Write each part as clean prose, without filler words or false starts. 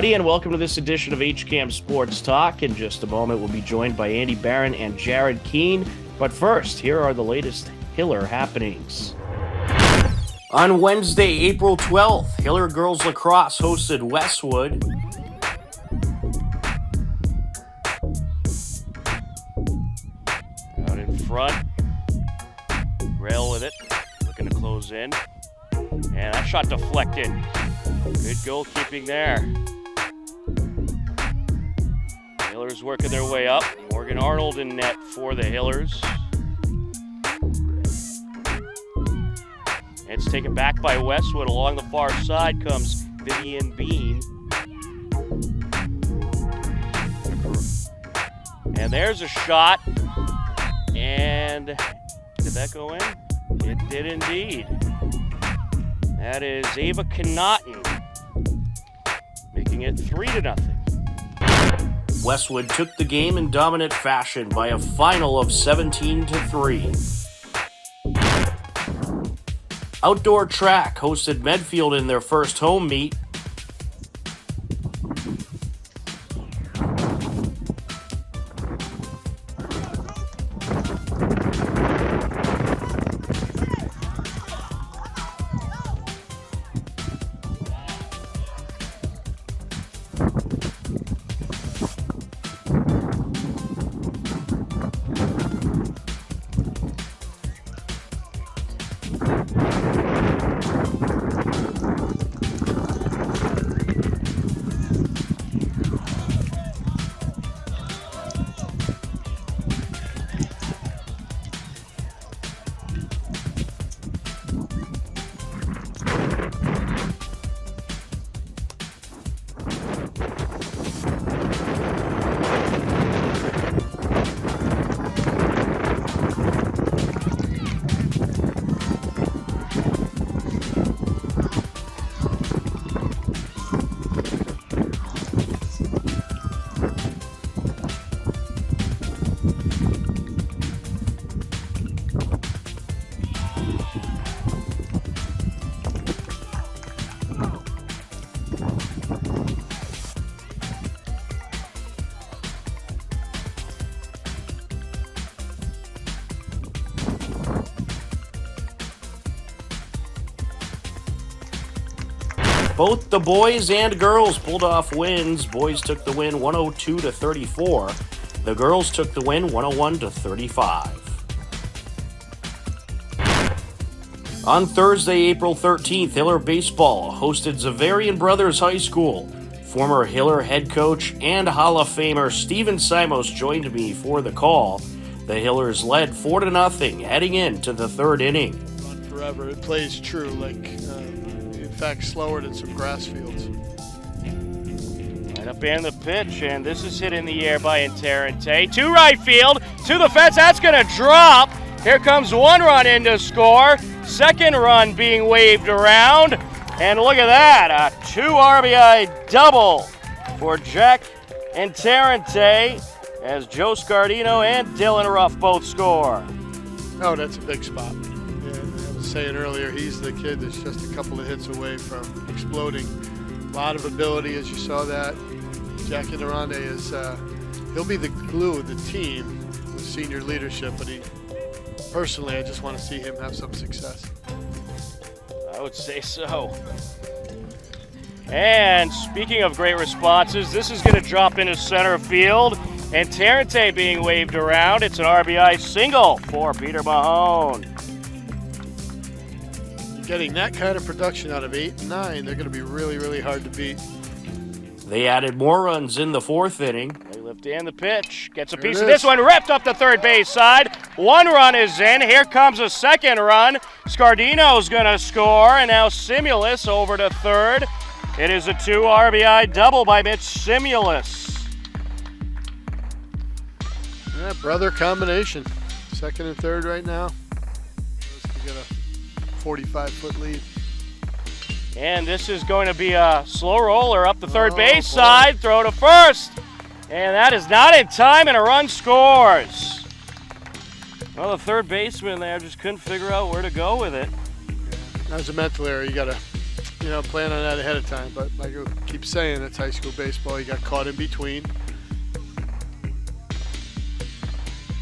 everybody, and welcome to this edition of HCAM Sports Talk. In just a moment, we'll be joined by Andy Barron and Jarred Keene. But first, here are the latest Hiller happenings. On Wednesday, April 12th, Hiller Girls Lacrosse hosted Westwood. Out in front, Grail with it, looking to close in. And that shot deflected. Good goalkeeping there. Hillers working their way up. Morgan Arnold in net for the Hillers. It's taken back by Westwood. Along the far side comes Vivian Bean. And there's a shot. And did that go in? It did indeed. That is Ava Connaughton, making it 3-0. Westwood took the game in dominant fashion by a final of 17-3. Outdoor track hosted Medfield in their first home meet. Both the boys and girls pulled off wins. Boys took the win 102-34. The girls took the win 101-35. On Thursday, April 13th, Hiller Baseball hosted Zavarian Brothers High School. Former Hiller head coach and Hall of Famer Steven Simos joined me for the call. The Hillers led 4-0 heading into the third inning. Run forever. It plays true, in fact, slower than some grass fields. Right up in the pitch, and this is hit in the air by Interente. To right field, to the fence, that's going to drop. Here comes one run in to score. Second run being waved around. And look at that, a 2 RBI double for Jack Interente as Joe Scardino and Dylan Ruff both score. Oh, that's a big spot. I was saying earlier, he's the kid that's just a couple of hits away from exploding. A lot of ability, as you saw that. Jack Interente is, he'll be the glue of the team with senior leadership, but personally, I just want to see him have some success. I would say so. And speaking of great responses, this is going to drop into center field. And Terrente being waved around. It's an RBI single for Peter Mahone. Getting that kind of production out of 8 and 9, they're going to be really, really hard to beat. They added more runs in the fourth inning. They lift in the pitch. Gets a piece of this this one. Ripped up the third base side. One run is in. Here comes a second run. Scardino's going to score. And now Simulus over to third. It is a 2 RBI double by Mitch Simulus. Yeah, brother combination. Second and third right now. We got a 45-foot lead. And this is going to be a slow roller up the third base side. Throw to first. And that is not in time, and a run scores. Well, the third baseman there just couldn't figure out where to go with it. That was a mental error. You got to plan on that ahead of time. But like I keep saying, it's high school baseball. You got caught in between.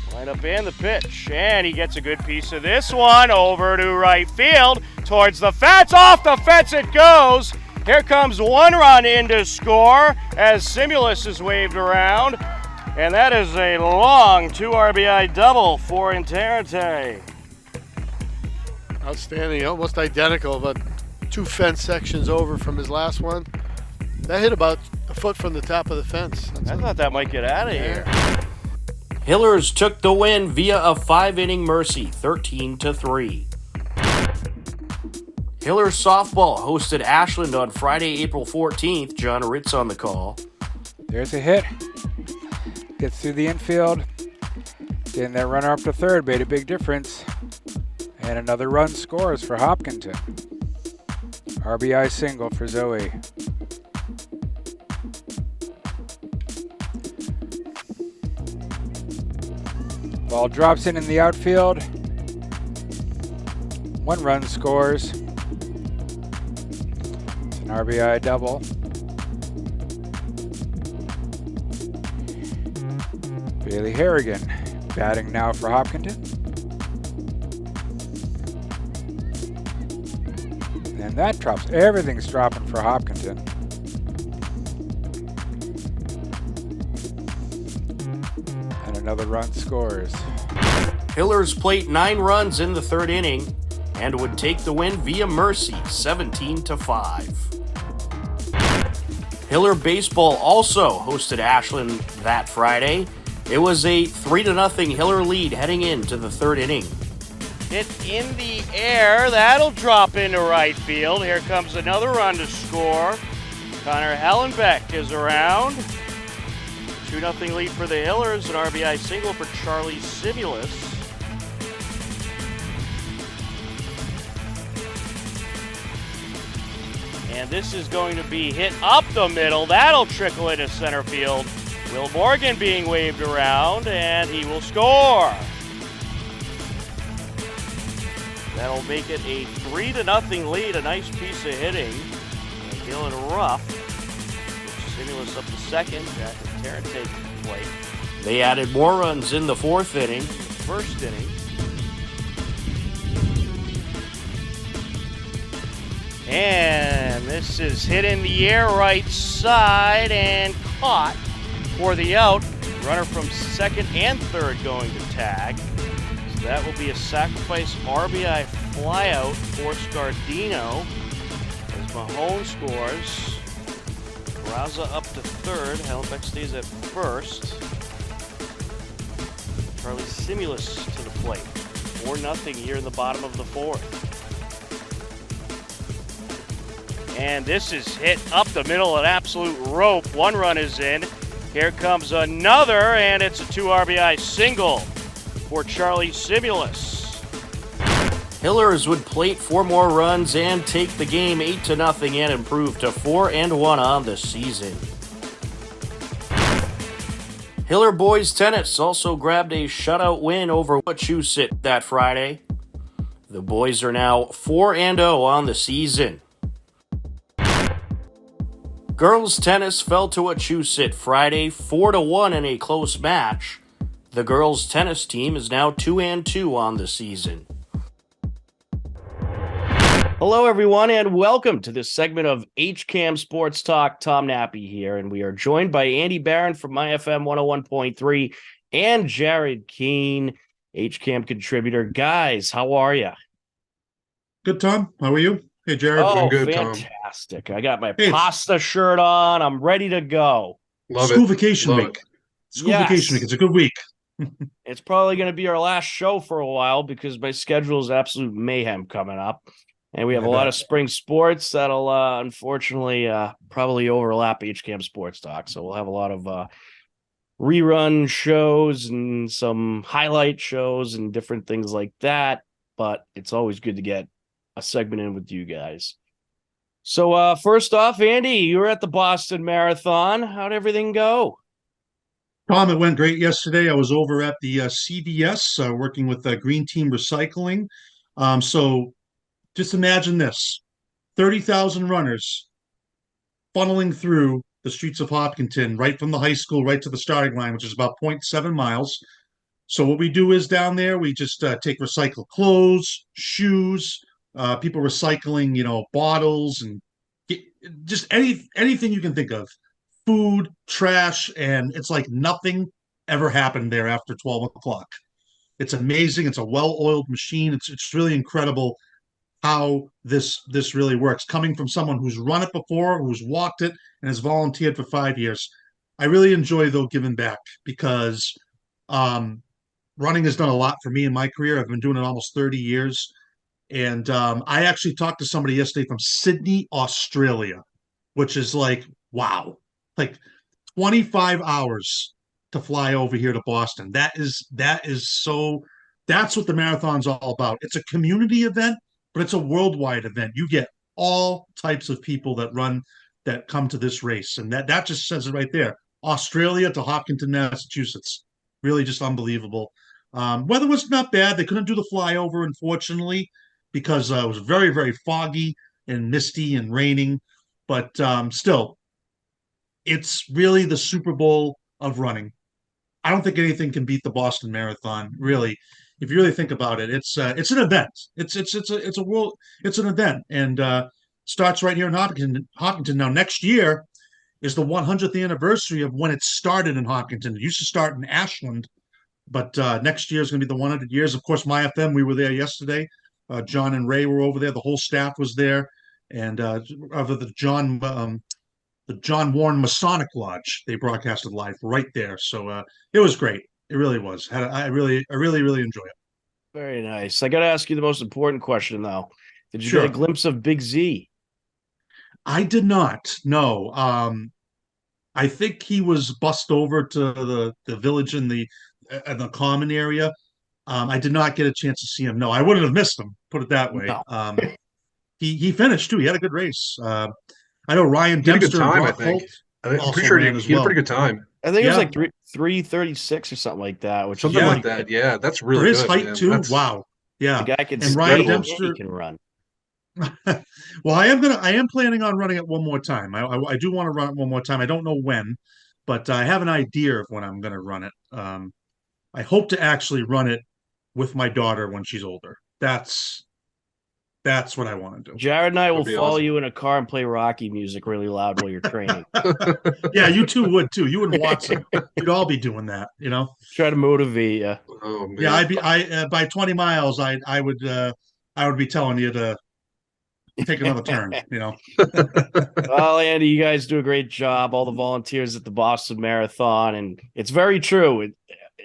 Lineup and the pitch, and he gets a good piece of this one over to right field towards the fence. Off the fence it goes. Here comes one run in to score as Simulus is waved around, and that is a long 2 RBI double for Interente. Outstanding, almost identical, but 2 fence sections over from his last one. That hit about a foot from the top of the fence. I thought that might get out of here. Hillers took the win via a 5-inning mercy, 13-3. Hillers softball hosted Ashland on Friday, April 14th. John Ritz on the call. There's a hit. Gets through the infield. Getting that runner up to third made a big difference. And another run scores for Hopkinton. RBI single for Zoe. Ball drops in the outfield. 1 run scores. It's an RBI double. Bailey Harrigan batting now for Hopkinton. And that drops. Everything's dropping for Hopkinton. And another run scores. Hillers plate 9 runs in the 3rd inning and would take the win via mercy, 17-5. Hiller baseball also hosted Ashland that Friday. It was a 3-0 Hiller lead heading into the 3rd inning. Hit in the air, that'll drop into right field. Here comes another run to score. Connor Hellenbeck is around. 2-0 lead for the Hillers, an RBI single for Charlie Simulus. And this is going to be hit up the middle. That'll trickle into center field. Will Morgan being waved around, and he will score. That'll make it a 3-0 lead. A nice piece of hitting. And Dylan Ruff. Simulus up to second. Jack and Tarrant take the plate. They added more runs in the 4th inning. First inning. And this is hit in the air right side and caught for the out. Runner from second and third going to tag. So that will be a sacrifice RBI flyout for Scardino as Mahone scores. Raza up to third. Hellenbeck stays at first. Charlie Simulus to the plate. 4-0 here in the bottom of the 4th. And this is hit up the middle, an absolute rope. 1 run is in. Here comes another, and it's a 2 RBI single for Charlie Simulus. Hillers would plate 4 more runs and take the game 8-0 and improve to 4-1 on the season. Hiller boys tennis also grabbed a shutout win over Wachusett that Friday. The boys are now 4-0 on the season. Girls tennis fell to Wachusett Friday 4-1 in a close match. The girls tennis team is now 2-2 on the season. Hello everyone and welcome to this segment of HCAM Sports Talk. Tom Nappy here, and we are joined by Andy Barron from Myfm 101.3 and Jarred Keene, HCAM contributor. Guys, how are you? Good, Tom. How are you? Hey, Jarred. Oh, I'm good, fantastic. I got my Hey. pasta shirt on. I'm ready to go. Tom. Love School it. vacation Love week. it. School Yes. vacation week. It's a good week. It's probably going to be our last show for a while because my schedule is absolute mayhem coming up. And we have I a lot bet. of spring sports that'll unfortunately probably overlap HCAM Sports Talk. So we'll have a lot of rerun shows and some highlight shows and different things like that. But it's always good to get a segment in with you guys. So first off, Andy, you were at the Boston Marathon. How'd everything go? Tom, it went great yesterday. I was over at the CVS working with Green Team Recycling. So just imagine this. 30,000 runners funneling through the streets of Hopkinton, right from the high school, right to the starting line, which is about 0.7 miles. So what we do is down there, we just take recycled clothes, shoes, people recycling, bottles and just anything you can think of, food, trash, and it's like nothing ever happened there after 12 o'clock. It's amazing. It's a well-oiled machine. It's really incredible how this really works. Coming from someone who's run it before, who's walked it, and has volunteered for 5 years, I really enjoy though giving back because running has done a lot for me in my career. I've been doing it almost 30 years. And I actually talked to somebody yesterday from Sydney, Australia, which is like, wow, like 25 hours to fly over here to Boston. That's what the marathon's all about. It's a community event, but it's a worldwide event. You get all types of people that come to this race. And that just says it right there. Australia to Hopkinton, Massachusetts. Really just unbelievable. Weather was not bad. They couldn't do the flyover, unfortunately, because it was very, very foggy and misty and raining. But still, it's really the Super Bowl of running. I don't think anything can beat the Boston Marathon, really. If you really think about it, it's an event. It's an event, and starts right here in Hopkinton. Now, next year is the 100th anniversary of when it started in Hopkinton. It used to start in Ashland, but next year is going to be the 100 years. Of course, Myfm, we were there yesterday. John and Ray were over there. The whole staff was there, and of the John Warren Masonic Lodge, they broadcasted live right there. So it was great. It really was. I really enjoy it. Very nice. I got to ask you the most important question, though. Did you Sure. get a glimpse of Big Z? I did not. No. I think he was bussed over to the village in the common area. I did not get a chance to see him. No, I wouldn't have missed him. Put it that way. No. He finished too. He had a good race. I know Ryan He had a good Dempster and time, I Brock think. Holt I'm also pretty sure ran he as had a well. pretty good time. I think it was Yeah. like 3:36 or something like that, which Something is like really that. good. Yeah, that's For really his good, height man. too. That's Wow. The Yeah. guy can And skate Ryan and Dempster. he can run. Well, I am planning on running it one more time. I do want to run it one more time. I don't know when, but I have an idea of when I'm going to run it. I hope to actually run it with my daughter when she's older. That's what I want to do. Jarred and I will That'd be follow awesome. you in a car and play Rocky music really loud while you're training. Yeah, you two would too. You and Watson, you'd all be doing that. Try to motivate you. Oh man. Yeah, by 20 miles, I would be telling you to take another turn. Well, Andy, you guys do a great job. All the volunteers at the Boston Marathon, and it's very true.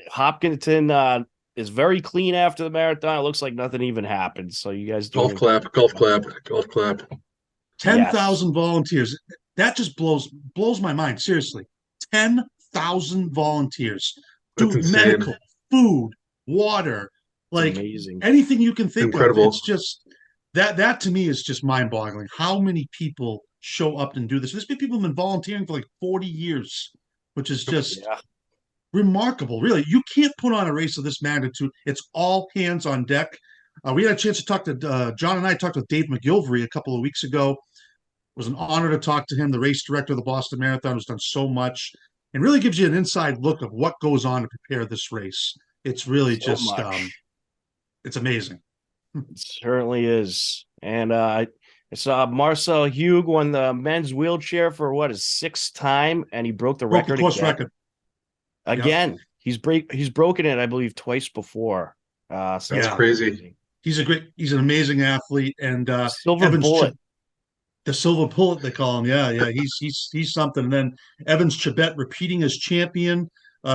Hopkinton is very clean after the marathon. It looks like nothing even happened. So you guys do Golf clap, golf clap, golf clap. 10,000 volunteers. That just blows my mind. Seriously, 10,000 volunteers That's do insane. medical, food, water, like amazing. anything you can think Incredible. of. It's just that to me is just mind-boggling. How many people show up and do this? There's been people who've been volunteering for like 40 years, which is just Yeah. remarkable. Really, you can't put on a race of this magnitude. It's all hands on deck. We had a chance to talk to John and I talked with Dave McGilvery a couple of weeks ago. It was an honor to talk to him, the race director of the Boston Marathon, who's done so much and really gives you an inside look of what goes on to prepare this race. It's really So just much. it's amazing. It certainly is. And I saw Marcel Hugh won the men's wheelchair for his sixth time, and he broke the Broke the record course again. record. Again, he's broken it, I believe, twice before. So That's Yeah. crazy. He's an amazing athlete, and Silver Evans bullet. the silver bullet they call him. Yeah, he's something. And then Evans Chebet repeating as champion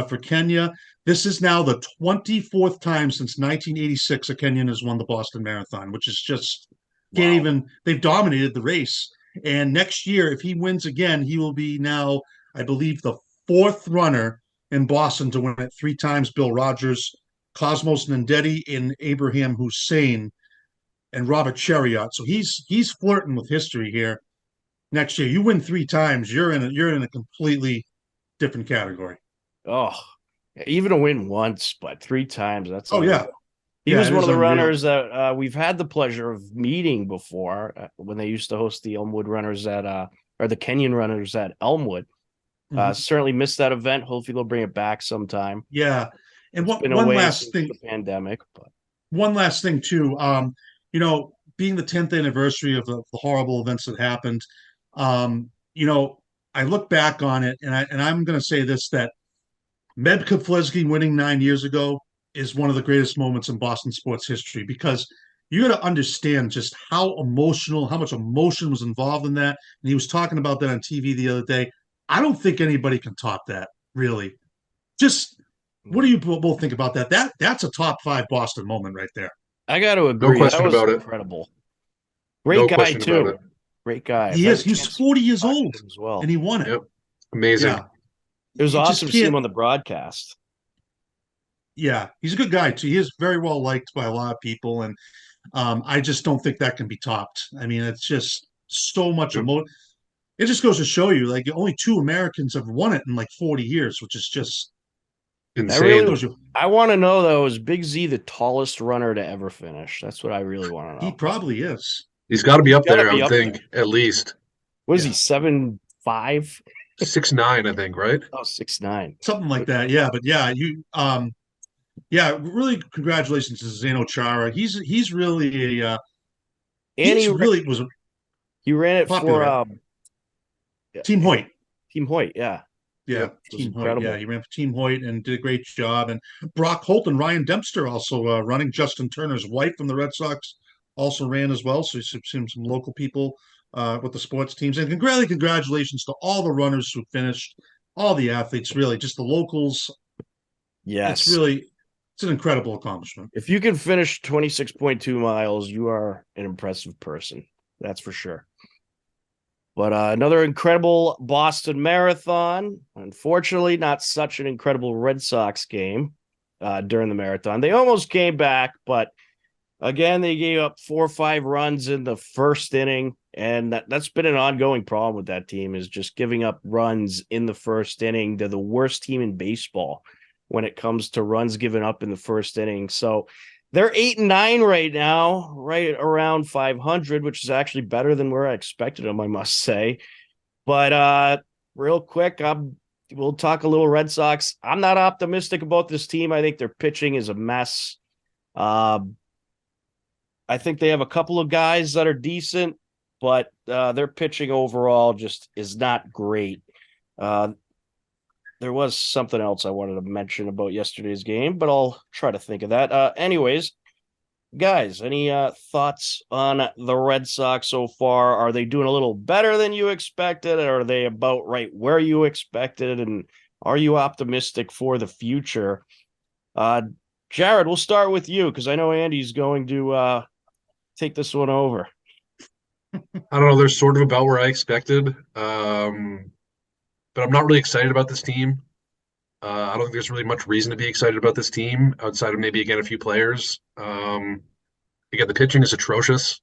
for Kenya. This is now the 24th time since 1986 a Kenyan has won the Boston Marathon, which is just can't even. They've dominated the race. And next year, if he wins again, he will be now, I believe, the fourth runner in Boston to win it 3 times. Bill Rogers, Cosmos Nandedi, and Abraham Hussein, and Robert Chariot. So he's flirting with history here. Next year, you win 3 times, you're in a completely different category. Oh, even a win once, but 3 times. That's Oh yeah, He was it one is of the unreal. runners that we've had the pleasure of meeting before when they used to host the Elmwood runners or the Kenyon runners at Elmwood. Mhm. Certainly missed that event. Hopefully they'll bring it back sometime. Yeah. And It's been one away last since thing, the pandemic, but too. Being the 10th anniversary of the horrible events that happened, um, you know, I look back on it, and I'm going to say this, that Med Keflezighi winning 9 years ago is one of the greatest moments in Boston sports history, because you got to understand just how much emotion was involved in that. And he was talking about that on TV the other day. I don't think anybody can top that, really. Just what do you both think about that? That's a top 5 Boston moment right there. I got to No agree. That question was about it. incredible. Great No guy question about it. too. Great guy. I've He had is. a He was chance to 40 years talk old to him as well. and he won it. Yep. Amazing. Yeah. It was You just awesome to see him can't. on the broadcast. Yeah, he's a good guy too. He is very well liked by a lot of people, and I just don't think that can be topped. I mean, it's just so much Yep. emotion. It just goes to show you, like, only 2 Americans have won it in like 40 years, which is just Insane. shows you. I want to know though, is Big Z the tallest runner to ever finish? That's what I really want to He know. probably is. He's got to be up Gotta there, I be would up think, there. at least What is he, Yeah. 7'5"? 6'9", I think, right? Oh, 6'9". Something like that. Yeah, but yeah, really congratulations to Zdeno Chara. He's really a And was a he ran it for popular. Team Hoyt. Team Hoyt, yeah. Yeah, Yep. It was Team Hoyt. Yeah, incredible. he ran for Team Hoyt and did a great job. And Brock Holt and Ryan Dempster also running. Justin Turner's wife from the Red Sox also ran as well. So you've seen some local people with the sports teams. And congratulations to all the runners who finished, all the athletes, really, just the locals. Yes. It's an incredible accomplishment. If you can finish 26.2 miles, you are an impressive person. That's for sure. But another incredible Boston Marathon. Unfortunately, not such an incredible Red Sox game during the marathon. They almost came back, but again, they gave up 4 or 5 runs in the first inning. And that's been an ongoing problem with that team, is just giving up runs in the first inning. They're the worst team in baseball when it comes to runs given up in the first inning. So they're 8-9 right now, right around 500, which is actually better than where I expected them, I must say. But real quick, we'll talk a little Red Sox. I'm not optimistic about this team. I think their pitching is a mess. I think they have a couple of guys that are decent, but their pitching overall just is not great. There was something else I wanted to mention about yesterday's game, but I'll try to think of that. Anyways, guys, any thoughts on the Red Sox so far? Are they doing a little better than you expected? Or are they about right where you expected? And are you optimistic for the future? Jarred, we'll start with you because I know Andy's going to take this one over. I don't know. They're sort of about where I expected. But I'm not really excited about this team. I don't think there's really much reason to be excited about this team outside of maybe, again, a few players. Again, the pitching is atrocious.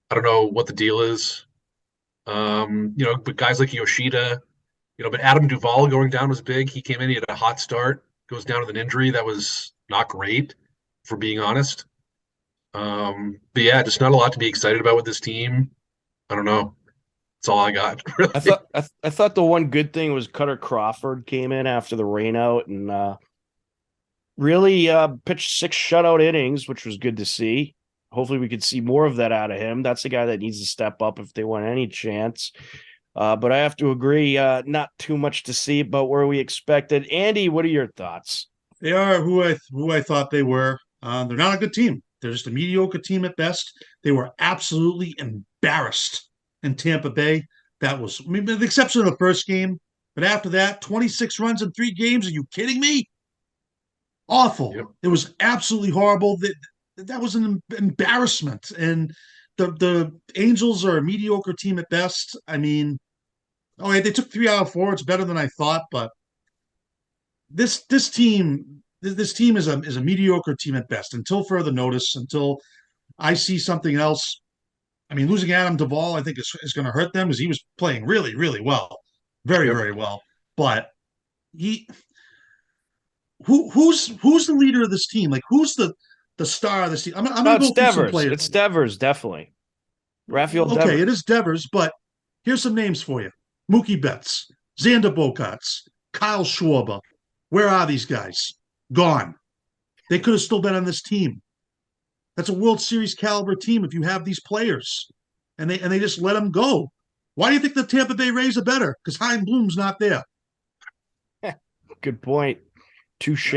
I don't know what the deal is. But guys like Yoshida, but Adam Duvall going down was big. He came in, he had a hot start, goes down with an injury that was not great, for being honest. But yeah, just not a lot to be excited about with this team. I don't know. That's all I got. Really. I thought the one good thing was Cutter Crawford came in after the rainout and really pitched 6 shutout innings, which was good to see. Hopefully we could see more of that out of him. That's a guy that needs to step up if they want any chance. But I have to agree, not too much to see about where we expected. Andy, what are your thoughts? They are who I thought they were. They're not a good team. They're just a mediocre team at best. They were absolutely embarrassed in Tampa Bay. With the exception of the first game. But after that, 26 runs in 3 games. Are you kidding me? Awful. Yep. It was absolutely horrible. That was an embarrassment. And the Angels are a mediocre team at best. I mean, they took 3 out of 4. It's better than I thought, but this team is a mediocre team at best until further notice, until I see something else. I mean, losing Adam Duvall, I think is going to hurt them, because he was playing really, really well, very, Yep. very well. But who's the leader of this team? Like, who's the the star of this team. I'm No, going to it's go through some Devers. players. It's Devers, definitely. Raphael Okay, Devers. it is Devers, but here's some names for you: Mookie Betts, Xander Bogaerts, Kyle Schwarber. Where are these guys? Gone. They could have still been on this team. That's a World Series caliber team if you have these players, and they just let them go. Why do you think the Tampa Bay Rays are better? Because Hein Bloom's not there. Good point. Touche.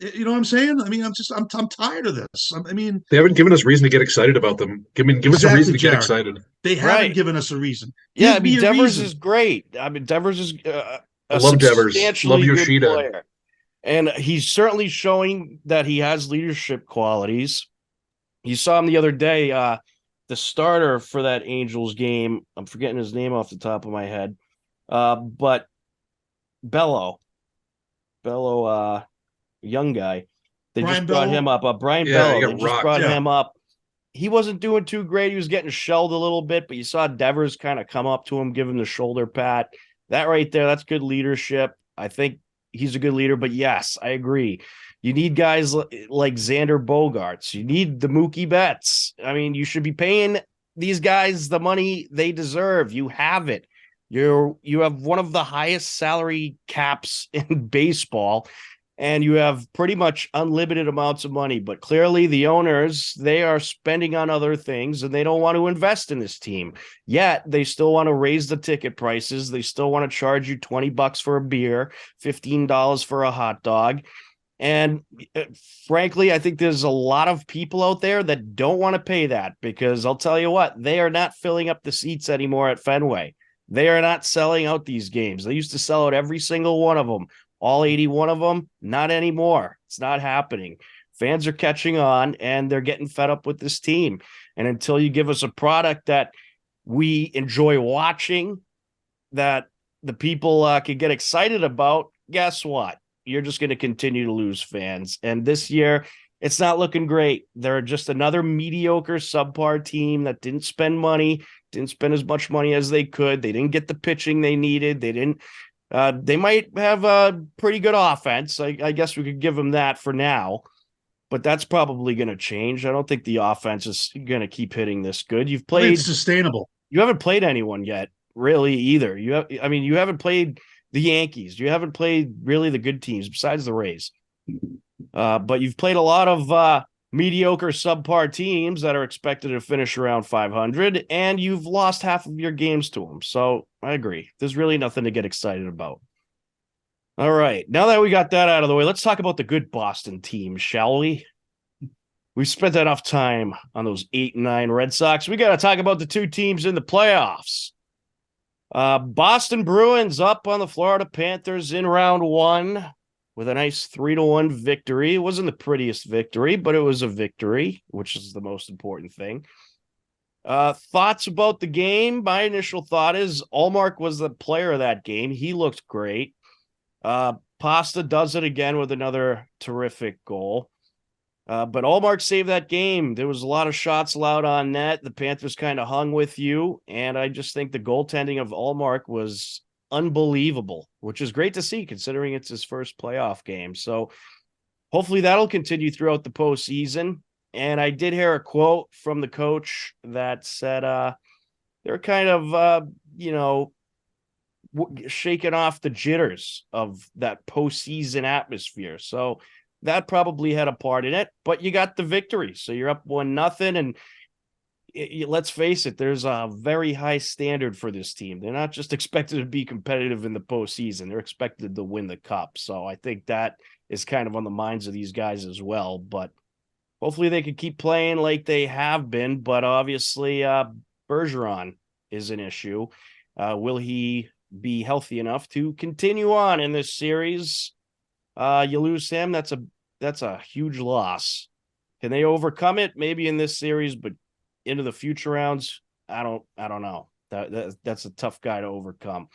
You know what I'm saying? I mean, I'm tired of this. I mean, They haven't given us reason to get excited about them. Give us a reason to get Jared. excited. They haven't Right. given us a reason. Yeah, I Give mean, me a Devers reason. is great. I mean, Devers is I a love Devers. substantially Love good Yoshida. player. And he's certainly showing that he has leadership qualities. You saw him the other day, the starter for that Angels game. I'm forgetting his name off the top of my head. But Bello, young guy. They Brian just brought Bello? him up. Brian Yeah, Bello. he got They just rocked. brought Yeah. him up. He wasn't doing too great. He was getting shelled a little bit, but you saw Devers kind of come up to him, give him the shoulder pat. That right there, that's good leadership. I think he's a good leader, but yes, I agree. You need guys like Xander Bogaerts. You need the Mookie Betts. I mean, you should be paying these guys the money they deserve. You have it. You have one of the highest salary caps in baseball, and you have pretty much unlimited amounts of money. But clearly the owners, they are spending on other things and they don't want to invest in this team. Yet they still want to raise the ticket prices. They still want to charge you $20 for a beer, $15 for a hot dog. And frankly, I think there's a lot of people out there that don't want to pay that, because I'll tell you what, they are not filling up the seats anymore at Fenway. They are not selling out these games. They used to sell out every single one of them. All 81 of them, not anymore. It's not happening. Fans are catching on and they're getting fed up with this team. And until you give us a product that we enjoy watching, that the people can get excited about, guess what? You're just going to continue to lose fans. And this year, it's not looking great. They're just another mediocre, subpar team that didn't spend money, didn't spend as much money as they could. They didn't get the pitching they needed. They didn't. They might have a pretty good offense. I guess we could give them that for now, but that's probably going to change. I don't think the offense is going to keep hitting this good. You've played. It's sustainable. You haven't played anyone yet, really, either. You haven't played the Yankees. You haven't played really the good teams besides the Rays. But you've played a lot of mediocre, subpar teams that are expected to finish around 500, and you've lost half of your games to them. So I agree. There's really nothing to get excited about. All right. Now that we got that out of the way, let's talk about the good Boston teams, shall we? We spent enough time on those 8 and 9 Red Sox. We got to talk about the two teams in the playoffs. Boston Bruins up on the Florida Panthers in round 1 with a nice 3-1 victory. It wasn't the prettiest victory, but it was a victory, which is the most important thing. Thoughts about the game? My initial thought is Ullmark was the player of that game. He looked great. Pasta does it again with another terrific goal. But Ullmark saved that game. There was a lot of shots allowed on net. The Panthers kind of hung with you, and I just think the goaltending of Ullmark was unbelievable, which is great to see considering it's his first playoff game. So hopefully that'll continue throughout the postseason. And I did hear a quote from the coach that said they're kind of, shaking off the jitters of that postseason atmosphere. So that probably had a part in it, but you got the victory. So you're up 1-0. And let's face it, there's a very high standard for this team. They're not just expected to be competitive in the postseason. They're expected to win the cup. So I think that is kind of on the minds of these guys as well. But hopefully they can keep playing like they have been. But obviously Bergeron is an issue. Will he be healthy enough to continue on in this series? You lose him, that's a huge loss. Can they overcome it? Maybe in this series, but into the future rounds, I don't know. That's a tough guy to overcome.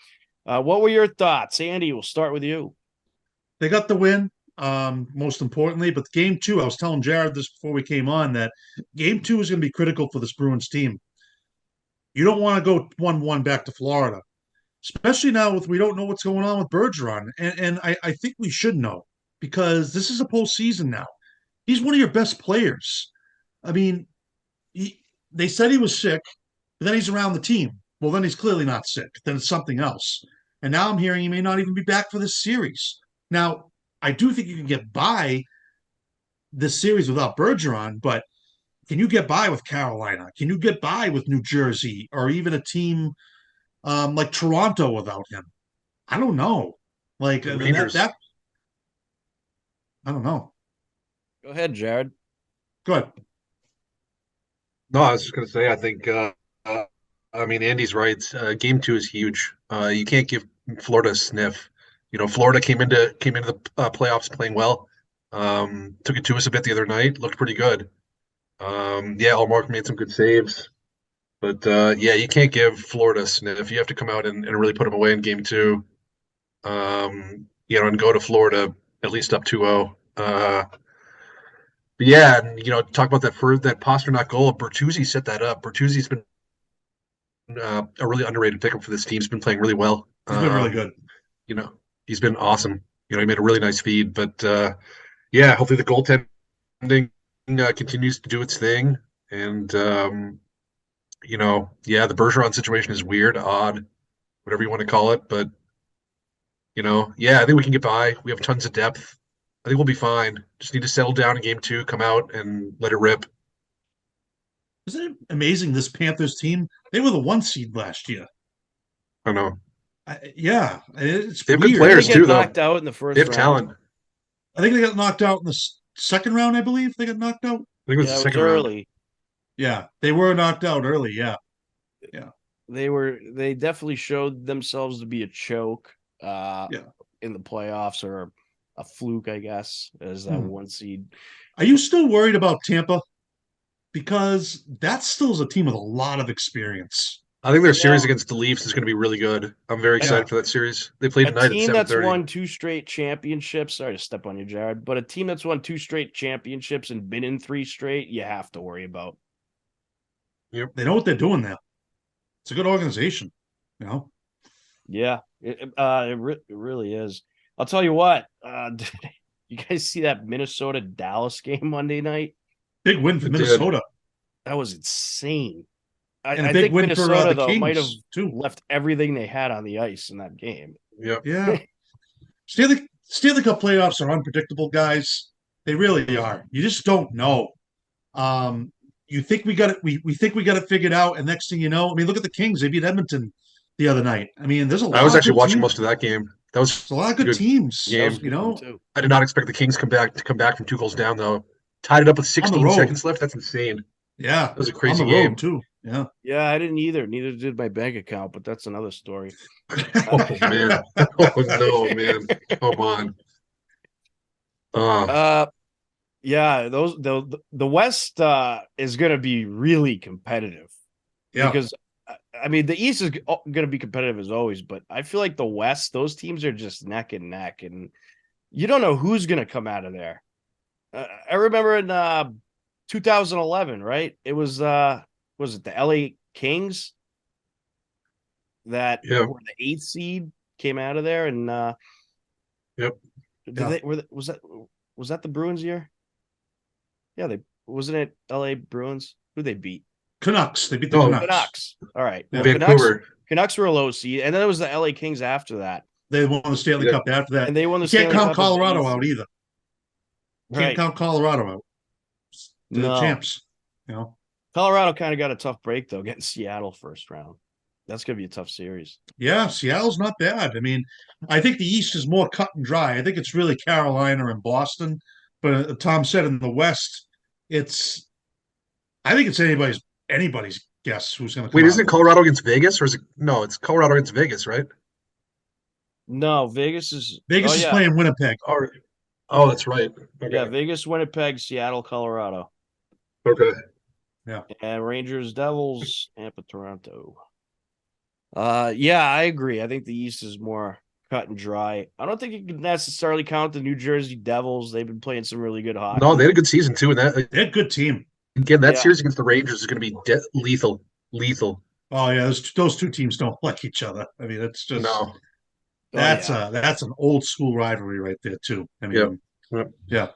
What were your thoughts, Andy? We'll start with you. They got the win, most importantly. But game 2, I was telling Jared this before we came on, that game 2 is going to be critical for this Bruins team. You don't want to go 1-1 back to Florida, especially now with we don't know what's going on with Bergeron. And I think we should know, because this is a postseason now. He's one of your best players. I mean, they said he was sick, but then he's around the team. Well, then he's clearly not sick. Then it's something else. And now I'm hearing he may not even be back for this series. Now, I do think you can get by this series without Bergeron, but can you get by with Carolina? Can you get by with New Jersey or even a team like Toronto without him? I don't know. Like The Rangers. I don't know. Go ahead, Jared. Good. No, I was just going to say, I think, I mean, Andy's right. Game 2 is huge. You can't give Florida a sniff. Florida came into the playoffs playing well. Took it to us a bit the other night. Looked pretty good. Yeah, Allmark made some good saves. But yeah, you can't give Florida a sniff. You have to come out and really put them away in game 2. And go to Florida at least up 2-0. But yeah, and talk about that Pasternak goal. Bertuzzi set that up. Bertuzzi's been a really underrated pickup for this team. He's been playing really well. He's been really good. He's been awesome. He made a really nice feed. But yeah, hopefully the goaltending continues to do its thing. And yeah, the Bergeron situation is weird, odd, whatever you want to call it. But yeah, I think we can get by. We have tons of depth. I think we'll be fine. Just need to settle down in game 2, come out and let it rip. Isn't it amazing? This Panthers team, they were the 1 seed last year. I don't know. Yeah, it's They have weird. good players They get too, though. knocked out in the first They have round. talent. I think they got knocked out in the second round. I believe they got knocked out. I think it was the second round. early. Yeah, they were knocked out early. Yeah. They definitely showed themselves to be a choke Yeah. in the playoffs, or a fluke, I guess, as that 1 seed. Are you still worried about Tampa? Because that still is a team with a lot of experience. I think their series against the Leafs is going to be really good. I'm very excited Yeah. for that series. They play A tonight at team that's 7:30. won 2 straight championships. Sorry to step on you, Jared, but a team that's won 2 straight championships and been in 3 straight, you have to worry about. They know what they're doing now. It's a good organization. Yeah, it really is. I'll tell you what. You guys see that Minnesota Dallas game Monday night? Big win for It did. Minnesota. That was insane. And a I big think win Minnesota, for the though, Kings, might have too. left everything they had on the ice in that game. Yeah. Yeah. Stanley Cup playoffs are unpredictable, guys. They really are. You just don't know. You think we got it. We think we got it figured out, and next thing you know, I mean, look at the Kings. They beat Edmonton the other night. I mean, there's a lot. I was of actually good watching teams. most of that game. That was There's a lot of good teams. game. That was a good one, too. I did not expect the Kings to come back from 2 goals down, though. Tied it up with 16 road. seconds left. That's insane. Yeah, That was a crazy on the road game. too. Yeah. Yeah, I didn't either. Neither did my bank account, but that's another story. Oh man. Oh no, man. Come on. Yeah, the West is going to be really competitive. Yeah. Because I mean, the East is going to be competitive as always, but I feel like the West, those teams are just neck and neck, and you don't know who's going to come out of there. I remember in 2011, right? It was it the LA Kings that were the 8th seed, came out of there, and was that the Bruins year? Yeah, wasn't it LA Bruins? Who they beat? Canucks. They beat the Canucks. All right. Yeah. Vancouver. Canucks were a low seed, and then it was the LA Kings after that. They won the Stanley Cup after that. And they won the Can't Stanley count Cup Colorado out either. Right. Can't count Colorado out. They're the champs. Colorado kind of got a tough break, though, getting Seattle first round. That's going to be a tough series. Yeah, Seattle's not bad. I mean, I think the East is more cut and dry. I think it's really Carolina and Boston. But Tom said in the West, I think it's anybody's guess who's going to come Wait, out. isn't it Colorado against Vegas, or is it no? It's Colorado against Vegas, right? No, Vegas is playing Winnipeg. Oh, that's right. Okay. Yeah, Vegas, Winnipeg, Seattle, Colorado. Okay. Yeah. And Rangers, Devils, Tampa, Toronto. Yeah, I agree. I think the East is more cut and dry. I don't think you can necessarily count the New Jersey Devils. They've been playing some really good hockey. No, they had a good season too, and that they're a good team. Again, that series against the Rangers is going to be lethal. Oh yeah, those two teams don't like each other. I mean, it's just that's an old school rivalry right there too. I mean, yeah.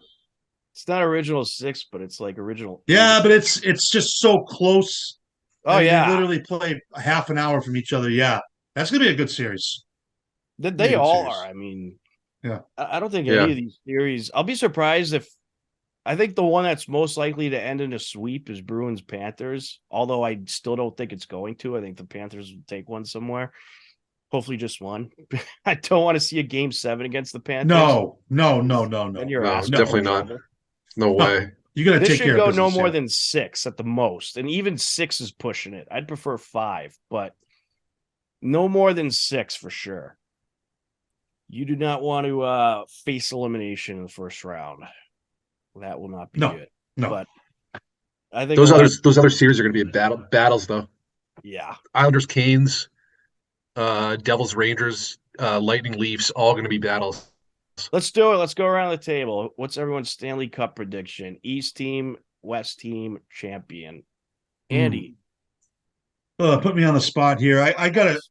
It's not original 6, but it's like original. Yeah, 8. but it's just so close. Oh, I mean, yeah. they literally play a half an hour from each other. Yeah, that's gonna be a good series. They good all series. are. I mean, Yeah. I don't think Yeah. any of these series. I'll be surprised if. I think the one that's most likely to end in a sweep is Bruins Panthers. Although I still don't think it's going to. I think the Panthers will take one somewhere. Hopefully, just one. I don't want to see a Game 7 against the Panthers. No. Then you're No, asking definitely for not. trouble. No way. You got to This take should care go of business. no more Yeah. than 6 at the most, and even 6 is pushing it. I'd prefer 5, but no more than 6 for sure. You do not want to face elimination in the first round. That will not be No. good. No. But I think Those other series are going to be battles though. Yeah. Islanders, Canes, Devils, Rangers, Lightning, Leafs, all going to be battles. Let's do it. Let's go around the table. What's everyone's Stanley Cup prediction? East team, West team, champion. Andy. Put me on the spot here. I got to.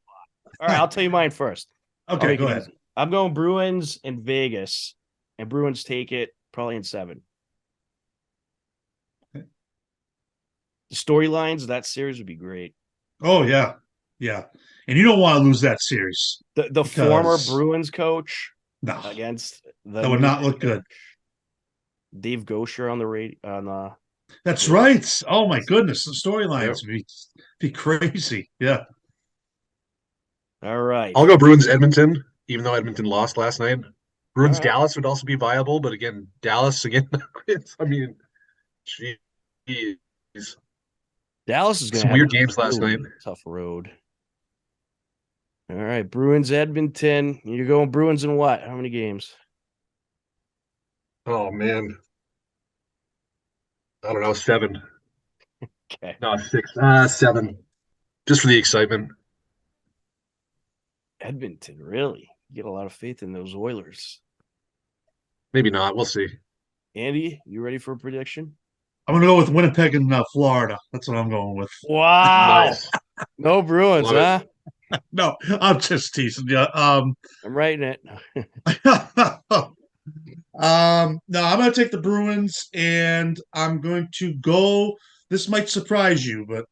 All right, I'll tell you mine first. Okay, go ahead. Easy. I'm going Bruins in Vegas, and Bruins take it probably in 7. Okay. The storylines of that series would be great. Oh yeah, yeah, and you don't want to lose that series. The former Bruins coach No, against the that would not look good. Dave Gosher on the radio. That's right. Oh my goodness, the storylines would be crazy. Yeah. All right. I'll go Bruins Edmonton, even though Edmonton lost last night. Bruins Dallas would also be viable, but again, Dallas again. I mean, jeez. Dallas is going to some have weird a games last really night. tough road. All right, Bruins Edmonton. You're going Bruins in what? How many games? Oh man, I don't know, 7. Okay. No, 6. 7. Just for the excitement. Edmonton, really? You get a lot of faith in those Oilers. Maybe not. We'll see. Andy, you ready for a prediction? I'm going to go with Winnipeg and Florida. That's what I'm going with. Wow. Nice. No Bruins, Love huh? No, I'm just teasing you. I'm writing it. No, I'm going to take the Bruins, and I'm going to go. This might surprise you, but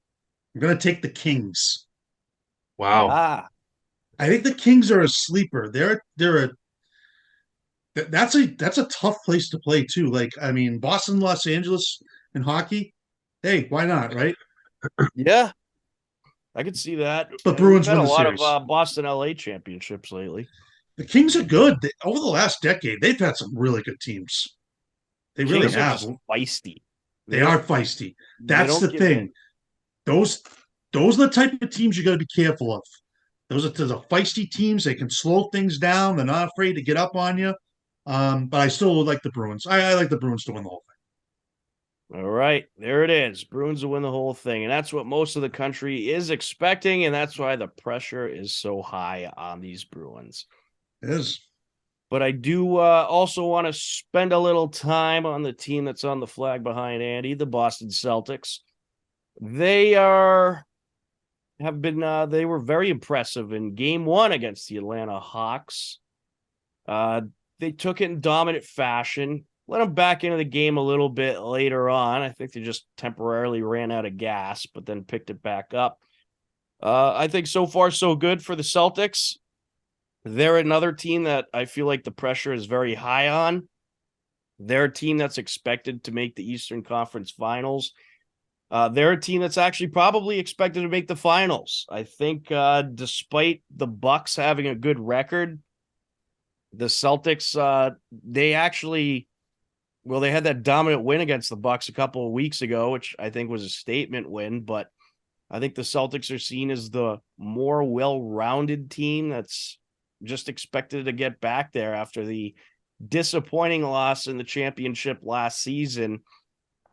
I'm going to take the Kings. Wow. I think the Kings are a sleeper. That's a tough place to play too. Like, I mean, Boston, Los Angeles in hockey. Hey, why not, right? Yeah. I could see that. But Bruins We've had win a the lot series. of Boston LA championships lately. The Kings are good. Over the last decade, they've had some really good teams. They really Kings have. Are just feisty. They are feisty. That's the thing. In. Those are the type of teams you got to be careful of. Those are the feisty teams. They can slow things down. They're not afraid to get up on you. But I still like the Bruins. I like the Bruins to win the whole thing. All right, there it is. Bruins will win the whole thing. And that's what most of the country is expecting. And that's why the pressure is so high on these Bruins. It is. But I do also want to spend a little time on the team that's on the flag behind Andy, the Boston Celtics. They were very impressive in Game 1 against the Atlanta Hawks. They took it in dominant fashion. Let them back into the game a little bit later on. I think they just temporarily ran out of gas, but then picked it back up. I think so far so good for the Celtics. They're another team that I feel like the pressure is very high on. They're a team that's expected to make the Eastern Conference Finals. They're a team that's actually probably expected to make the finals. I think despite the Bucks having a good record, the Celtics, they had that dominant win against the Bucks a couple of weeks ago, which I think was a statement win, but I think the Celtics are seen as the more well-rounded team that's just expected to get back there after the disappointing loss in the championship last season.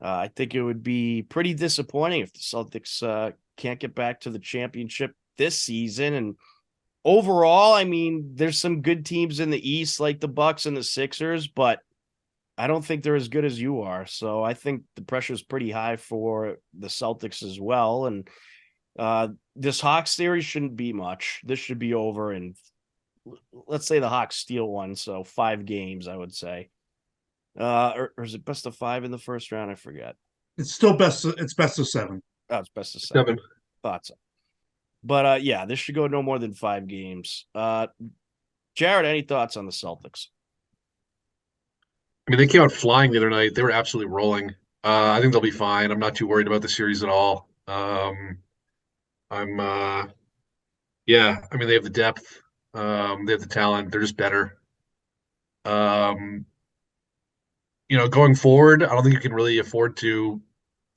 I think it would be pretty disappointing if the Celtics can't get back to the championship this season. And overall, I mean, there's some good teams in the East like the Bucks and the Sixers, but I don't think they're as good as you are. So I think the pressure is pretty high for the Celtics as well. And this Hawks series shouldn't be much. This should be over in, let's say the Hawks steal one. So 5 games, I would say. Or is it best of 5 in the first round? I forget. It's still best. It's best of 7. Oh, it's best of 7. 7. Thought so. But yeah, this should go no more than 5 games. Jarred, any thoughts on the Celtics? I mean, they came out flying the other night. They were absolutely rolling. I think they'll be fine. I'm not too worried about the series at all. I'm yeah, I mean they have the depth, they have the talent, they're just better. Um, going forward, I don't think you can really afford to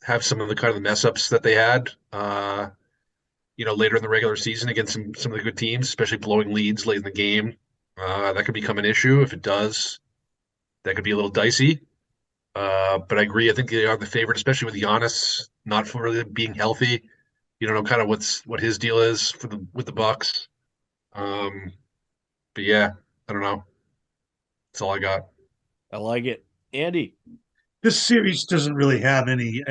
have some of the kind of the mess ups that they had later in the regular season against some of the good teams, especially blowing leads late in the game. That could become an issue. If it does, that could be a little dicey. But I agree. I think they are the favorite, especially with Giannis not really being healthy. You don't know kind of what his deal is with the Bucks. But yeah, I don't know. That's all I got. I like it. Andy. This series doesn't really have any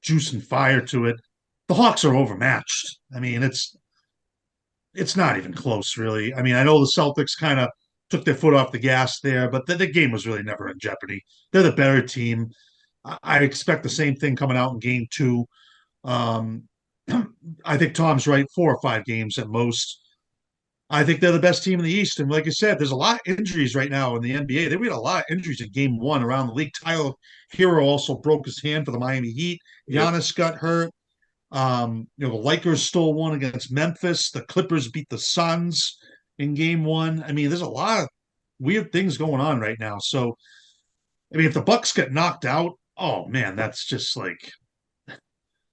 juice and fire to it. The Hawks are overmatched. I mean, it's not even close, really. I mean, I know the Celtics kind of took their foot off the gas there, but the game was really never in jeopardy. They're the better team. I expect the same thing coming out in game 2. Um, I think Tom's right, 4 or 5 games at most. I think they're the best team in the East. And like I said, there's a lot of injuries right now in the NBA. They had a lot of injuries in game 1 around the league. Tyler Hero also broke his hand for the Miami Heat. Yep. Giannis got hurt. The Lakers stole one against Memphis. The Clippers beat the Suns in game 1. I mean, there's a lot of weird things going on right now. So, I mean, if the Bucks get knocked out, oh man, that's just like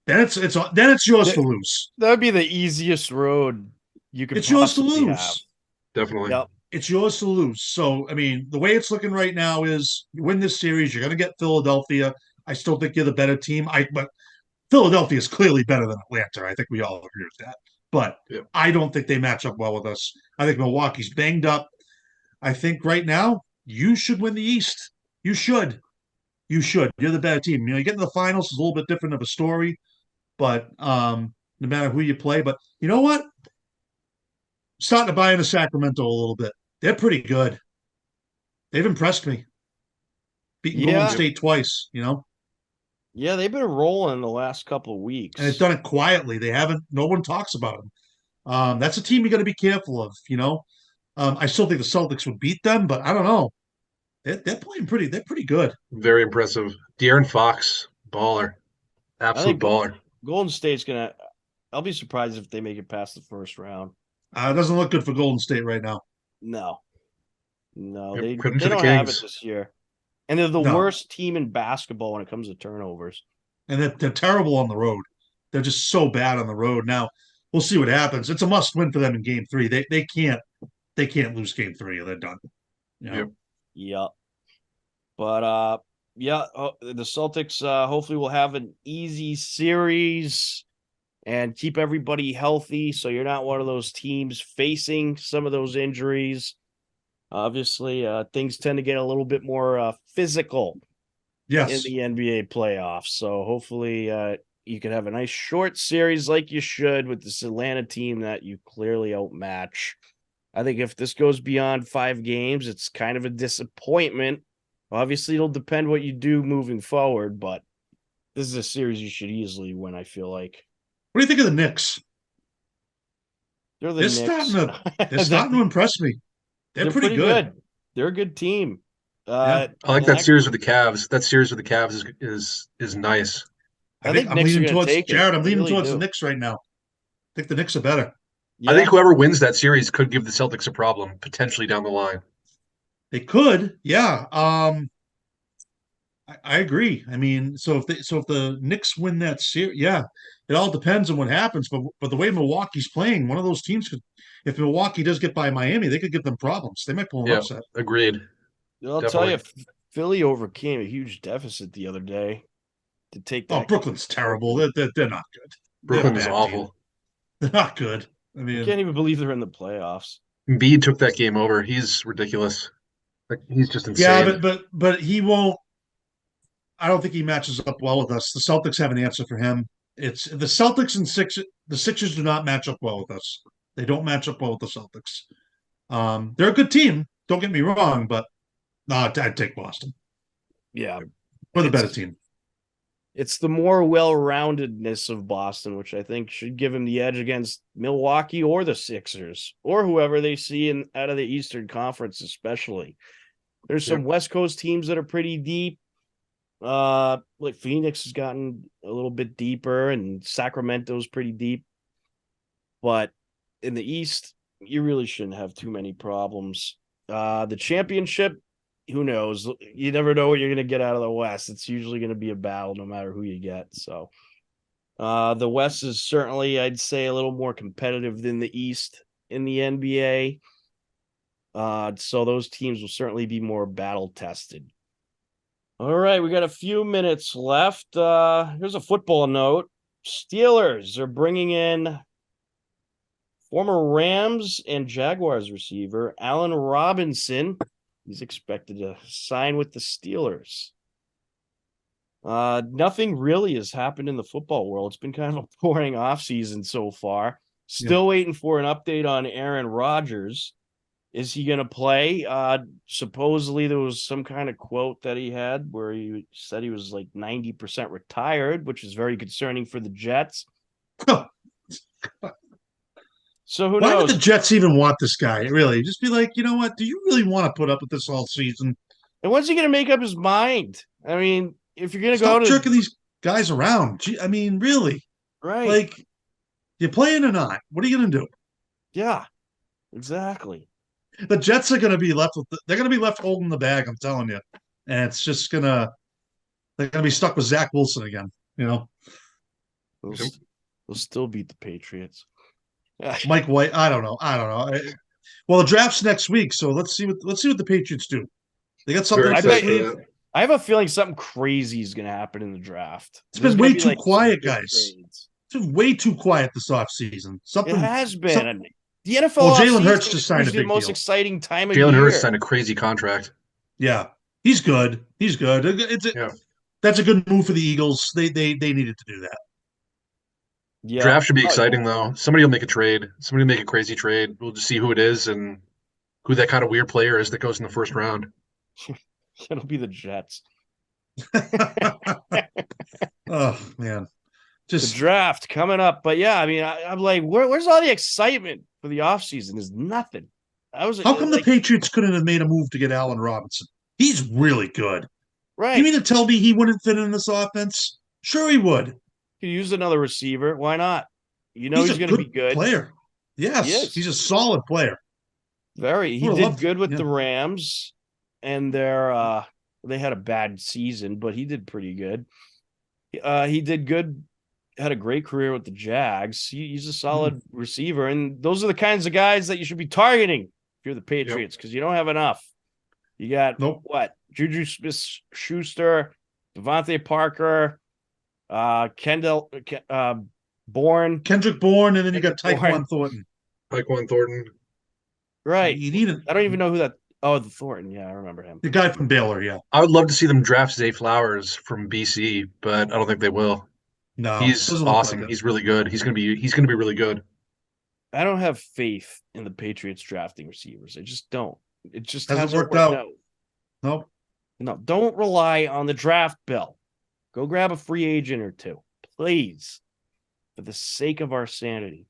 then it's yours to lose. That would be the easiest road you could It's yours to possibly lose. have. Definitely. Yep. It's yours to lose. So, I mean, the way it's looking right now is you win this series, you're going to get Philadelphia. I still think you're the better team. But Philadelphia is clearly better than Atlanta. I think we all agree with that. But Yep. I don't think they match up well with us. I think Milwaukee's banged up. I think right now you should win the East. You should. You should. You're the better team. You get in the finals is a little bit different of a story, but no matter who you play. But you know what? Starting to buy into Sacramento a little bit. They're pretty good. They've impressed me. Beating Golden State twice, Yeah, they've been rolling the last couple of weeks. And they've done it quietly. They haven't. No one talks about them. That's a team you got to be careful of. I still think the Celtics would beat them, but I don't know. They're playing pretty. They're pretty good. Very impressive. De'Aaron Fox, baller, absolute baller. Golden State's gonna. I'll be surprised if they make it past the first round. It doesn't look good for Golden State right now. No, Yep, they don't have it this year, and they're the worst team in basketball when it comes to turnovers. And they're terrible on the road. They're just so bad on the road. Now we'll see what happens. It's a must win for them in Game 3. They can't lose Game 3 or they're done. Yep. But the Celtics hopefully will have an easy series and keep everybody healthy, so you're not one of those teams facing some of those injuries. Obviously, things tend to get a little bit more physical in the NBA playoffs. So hopefully you can have a nice short series like you should with this Atlanta team that you clearly outmatch. I think if this goes beyond 5 games, it's kind of a disappointment. Obviously, it'll depend what you do moving forward, but this is a series you should easily win, I feel like. What do you think of the Knicks? They're starting to impress me. They're pretty good. They're a good team. I like that series with the Cavs. That series with the Cavs is nice. I think I'm leaning towards Jarred. I'm leaning towards the Knicks right now. I think the Knicks are better. Yeah. I think whoever wins that series could give the Celtics a problem potentially down the line. They could, yeah. I agree. I mean, so if the Knicks win that series, yeah, it all depends on what happens. But the way Milwaukee's playing, one of those teams could, if Milwaukee does get by Miami, they could give them problems. They might pull an upset. Agreed. I'll tell you, Philly overcame a huge deficit the other day to take that. Oh, Brooklyn's terrible. They're not good. Brooklyn's awful. They're not good. I mean, I can't even believe they're in the playoffs. Embiid took that game over. He's ridiculous. Like, he's just insane. Yeah, but he won't. I don't think he matches up well with us. The Celtics have an answer for him. It's the Celtics and Sixers. The Sixers do not match up well with us. They don't match up well with the Celtics. They're a good team. Don't get me wrong, but No, I'd take Boston. Yeah. We're the better team. It's the more well-roundedness of Boston, which I think should give him the edge against Milwaukee or the Sixers or whoever they see out of the Eastern Conference, especially. There's some West Coast teams that are pretty deep. Like Phoenix has gotten a little bit deeper, and Sacramento's pretty deep. But in the East, you really shouldn't have too many problems. The championship, who knows? You never know what you're going to get out of the West. It's usually going to be a battle no matter who you get. So the West is certainly, I'd say, a little more competitive than the East in the NBA. So those teams will certainly be more battle tested. All right, we got a few minutes left. Here's a football note. Steelers are bringing in former Rams and Jaguars receiver Allen Robinson. He's expected to sign with the Steelers. Nothing really has happened in the football world. It's been kind of a boring offseason so far. Still waiting for an update on Aaron Rodgers. Is he going to play? Supposedly there was some kind of quote that he had where he said he was like 90% retired, which is very concerning for the Jets. So who knows? Why would the Jets even want this guy? Really? Just be like, you know what? Do you really want to put up with this all season? And when's he going to make up his mind? I mean, if you're going to go to jerking these guys around. I mean, really? Right. Like, you playing or not? What are you going to do? Yeah, exactly. The Jets are going to be left with they're going to be left holding the bag, I'm telling you. And it's just they're going to be stuck with Zach Wilson again, you know. They'll still beat the Patriots. Mike White, I don't know. Well, the draft's next week, so let's see what the Patriots do. They got something. I have a feeling something crazy is going to happen in the draft. It's been way too quiet, guys. It's been way too quiet this offseason. It has been. The NFL. Well, Jalen Hurts just signed a big the most deal. Exciting time of year. Jalen Hurts signed a crazy contract. Yeah, he's good. That's a good move for the Eagles. They needed to do that. Yeah. Draft should be exciting though. Somebody will make a trade. Somebody will make a crazy trade. We'll just see who it is and who that kind of weird player is that goes in the first round. It'll be the Jets. Oh man, just the draft coming up. But yeah, I mean, I'm like, where's all the excitement for the offseason? There's nothing. How come the Patriots couldn't have made a move to get Allen Robinson? He's really good. Right. You mean to tell me he wouldn't fit in this offense? Sure, he would. Could use another receiver. Why not? You know he's going to be good. Player. Yes, he's a solid player. Very. He did good with the Rams, and they had a bad season, but he did pretty good. He did good. Had a great career with the Jags. He's a solid receiver, and those are the kinds of guys that you should be targeting if you're the Patriots, because you don't have enough. You got what? Juju Smith-Schuster, Devontae Parker, Kendrick Bourne, and then you got Tyquan Thornton. Right. You need I don't even know who that. Oh, the Thornton. Yeah, I remember him. The guy from Baylor. Yeah. I would love to see them draft Zay Flowers from BC, but I don't think they will. No, he's awesome. He's really good. He's gonna be really good. I don't have faith in the Patriots drafting receivers. I just don't. It just hasn't worked out. Nope. No, don't rely on the draft bill. Go grab a free agent or two, please, for the sake of our sanity.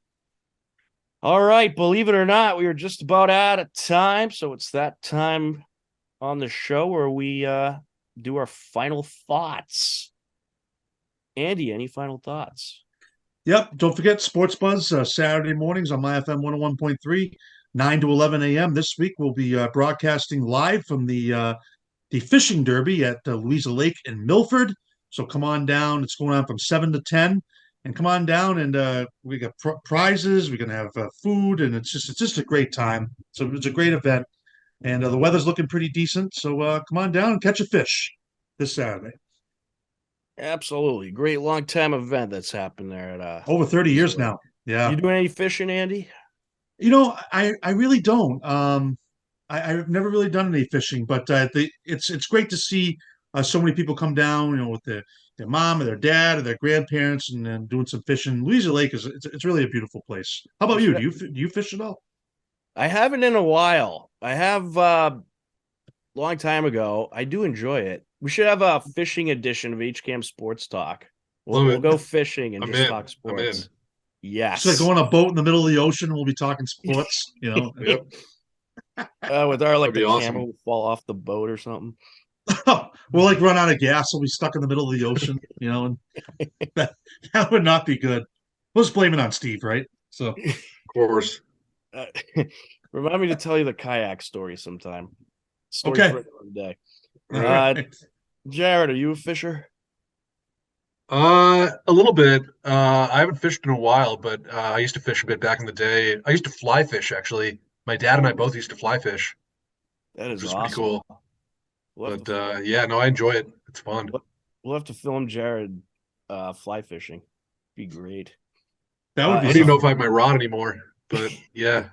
All right, believe it or not, we are just about out of time, so it's that time on the show where we do our final thoughts. Andy, any final thoughts? Yep. Don't forget Sports Buzz Saturday mornings on Myfm 101.3, 9 to 11 a.m. This week we'll be broadcasting live from the fishing derby at Louisa Lake in Milford. So come on down. It's going on from 7 to 10. And come on down, and we got prizes. We're going to have food, and it's just a great time. So it's a great event, and the weather's looking pretty decent. So come on down and catch a fish this Saturday. Absolutely. Great long-time event that's happened there at over 30 years now. Yeah. You doing any fishing, Andy? You know, I really don't. I've never really done any fishing, but it's great to see so many people come down, you know, with their mom or their dad or their grandparents and doing some fishing. Louisa Lake it's really a beautiful place. How about you? Do you fish at all? I haven't in a while. I have long time ago. I do enjoy it. We should have a fishing edition of HCAM Sports Talk. We'll go fishing and talk sports. Yes. Should I go on a boat in the middle of the ocean and we'll be talking sports, Yep. With our That'd be awesome. camera will fall off the boat or something. We'll run out of gas. We'll be stuck in the middle of the ocean, and that would not be good. We'll just blame it on Steve, right? So, of course. Remind me to tell you the kayak story sometime. For another day. Right. Jarred, are you a fisher? A little bit. I haven't fished in a while, but I used to fish a bit back in the day. I used to fly fish, actually. My dad and I both used to fly fish. That is which is awesome. pretty cool. But I enjoy it. It's fun. We'll have to film Jarred fly fishing. Be great. That would be. I don't even know if I have my rod anymore, but yeah.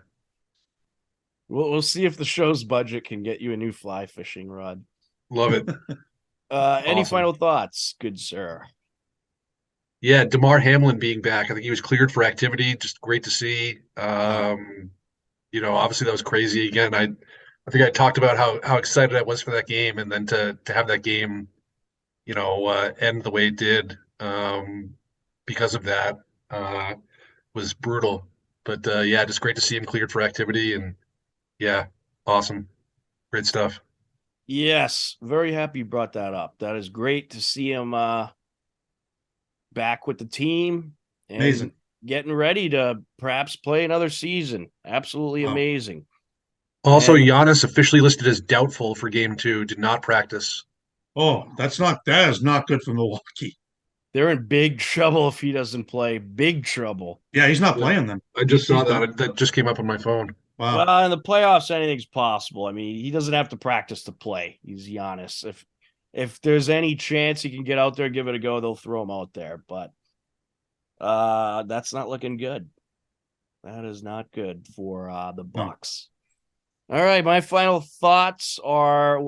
We'll see if the show's budget can get you a new fly fishing rod. Love it. Any Awesome. final thoughts, good sir? Yeah, DeMar Hamlin being back. I think he was cleared for activity. Just great to see. Obviously that was crazy. Again, I think I talked about how excited I was for that game, and then to have that game, end the way it did because of that was brutal. But just great to see him cleared for activity, and yeah, awesome, great stuff. Yes, very happy you brought that up. That is great to see him back with the team and Amazing. Getting ready to perhaps play another season. Absolutely amazing. Also, Giannis officially listed as doubtful for Game 2. Did not practice. Oh, that is not good for Milwaukee. They're in big trouble if he doesn't play. Big trouble. Yeah, he's not playing then. I just saw that. That just came up on my phone. Wow. Well, in the playoffs, anything's possible. I mean, he doesn't have to practice to play. He's Giannis. If there's any chance he can get out there, give it a go, they'll throw him out there. But that's not looking good. That is not good for the Bucks. All right, my final thoughts are,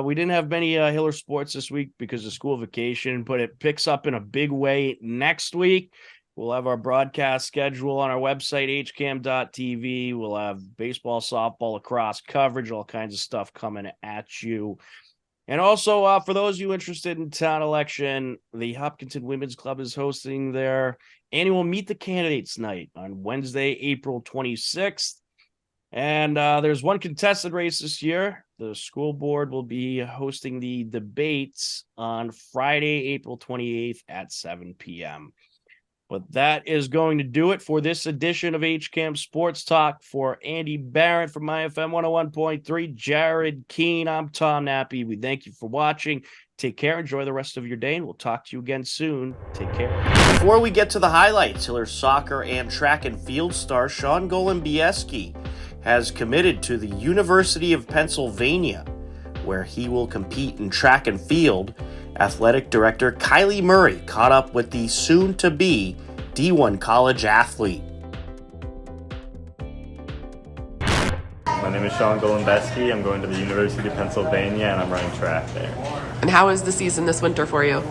we didn't have many Hiller sports this week because of school vacation, but it picks up in a big way next week. We'll have our broadcast schedule on our website, hcam.tv. We'll have baseball, softball, lacrosse coverage, all kinds of stuff coming at you. And also, for those of you interested in town election, the Hopkinton Women's Club is hosting their annual Meet the Candidates night on Wednesday, April 26th. And there's one contested race this year. The school board will be hosting the debates on Friday, April 28th at 7 p.m. But that is going to do it for this edition of HCAM Sports Talk. For Andy Barron from Myfm 101.3, Jarred Keene, I'm Tom Nappy. We thank you for watching. Take care. Enjoy the rest of your day, and we'll talk to you again soon. Take care. Before we get to the highlights, Hiller soccer and track and field star Sean Golombieski has committed to the University of Pennsylvania, where he will compete in track and field. Athletic director Kylie Murray caught up with the soon-to-be D1 college athlete. My name is Sean Golombieski. I'm going to the University of Pennsylvania, and I'm running track there. And how is the season this winter for you?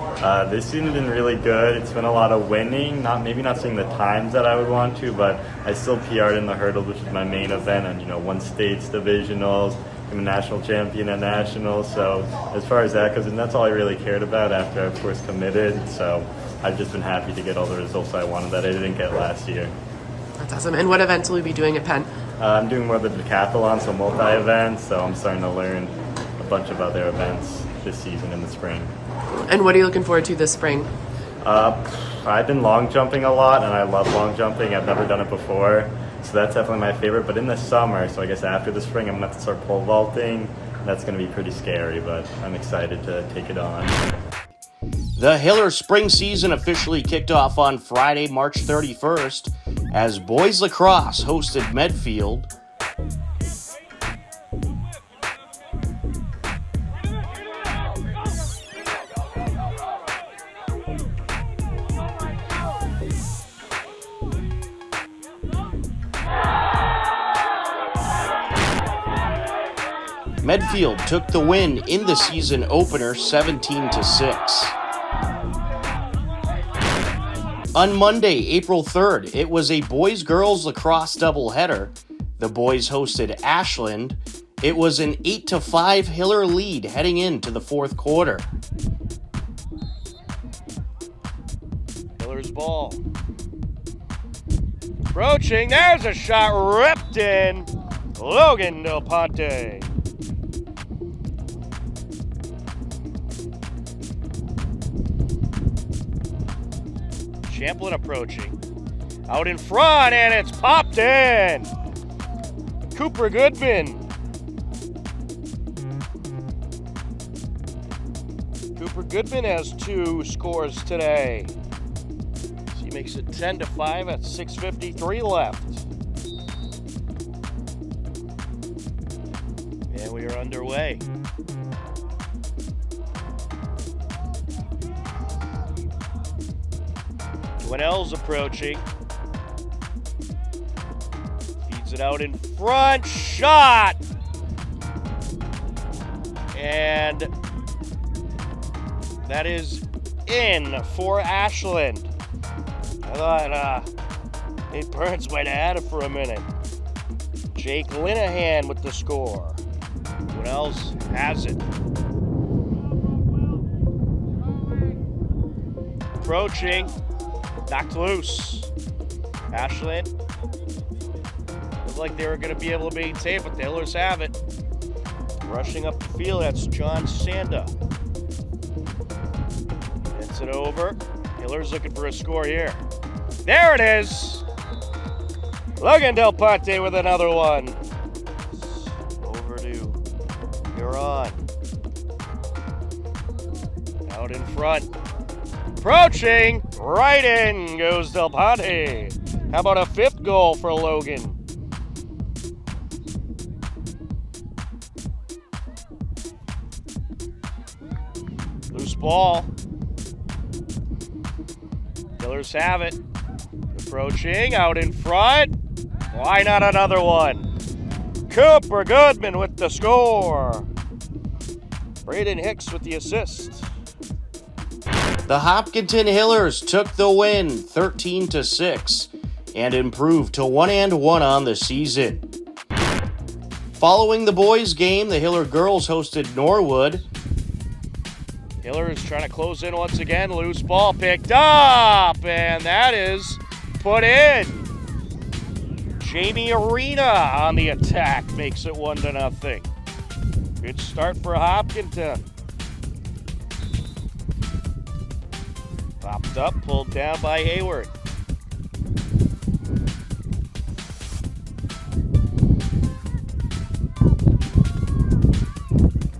This season's been really good. It's been a lot of winning, maybe not seeing the times that I would want to, but I still PR'd in the hurdles, which is my main event, and won states, divisionals, I'm a national champion at nationals. So as far as that goes, and that's all I really cared about after I, of course, committed. So I've just been happy to get all the results I wanted that I didn't get last year. That's awesome. And what events will you be doing at Penn? I'm doing more of the decathlon, so multi-events. So I'm starting to learn a bunch of other events this season in the spring. And what are you looking forward to this spring? I've been long jumping a lot, and I love long jumping. I've never done it before, so that's definitely my favorite. But in the summer, so I guess after the spring, I'm going to have to start pole vaulting. That's going to be pretty scary, but I'm excited to take it on. The Hiller spring season officially kicked off on Friday, March 31st, as boys lacrosse hosted Medfield. Medfield took the win in the season opener 17-6. On Monday, April 3rd, it was a boys-girls lacrosse doubleheader. The boys hosted Ashland, It was an 8-5 Hiller lead heading into the fourth quarter. Hiller's ball. Approaching, there's a shot ripped in. Logan Del Ponte. Champlin approaching. Out in front, and it's popped in. Cooper Goodman. Cooper Goodman has 2 scores today. So he makes it 10-5 at 6:53 left. And we are underway. Winnell's approaching. Feeds it out in front. Shot! And that is in for Ashland. I thought Nate Burns might have had it for a minute. Jake Linehan with the score. Winnell's has it. Approaching. Knocked loose. Ashland looked like they were going to be able to maintain, but the Hillers have it. Rushing up the field, that's John Sanda. Hits it over. Hillers looking for a score here. There it is. Logan Del Ponte with another one. Overdue. You're on. Out in front. Approaching, right in goes Del Ponte. How about a 5th goal for Logan? Loose ball. Killers have it. Approaching, out in front. Why not another one? Cooper Goodman with the score. Braden Hicks with the assist. The Hopkinton Hillers took the win 13-6 and improved to 1-1 on the season. Following the boys' game, the Hiller girls hosted Norwood. Hillers trying to close in once again. Loose ball picked up, and that is put in. Jamie Arena on the attack makes it 1-0. Good start for Hopkinton. Popped up, pulled down by Hayward.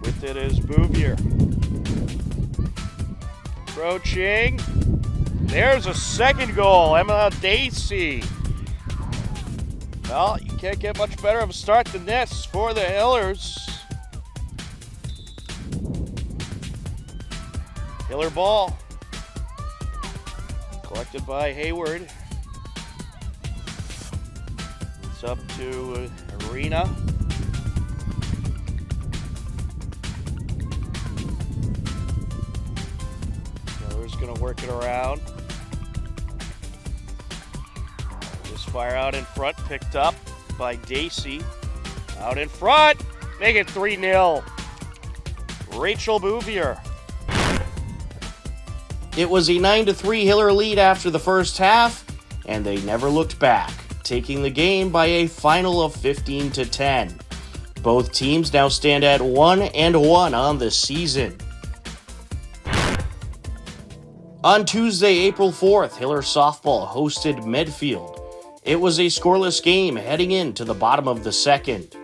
With it is Bouvier. Approaching. There's a second goal. Emma Dacey. Well, you can't get much better of a start than this for the Hillers. Hiller ball. Collected by Hayward. It's up to Arena. Miller's going to work it around. Just fire out in front, picked up by Dacey. Out in front, make it 3-0. Rachel Bouvier. It was a 9-3 Hiller lead after the first half, and they never looked back, taking the game by a final of 15-10. Both teams now stand at 1-1 on the season. On Tuesday, April 4th, Hiller softball hosted Medfield. It was a scoreless game heading into the bottom of the second.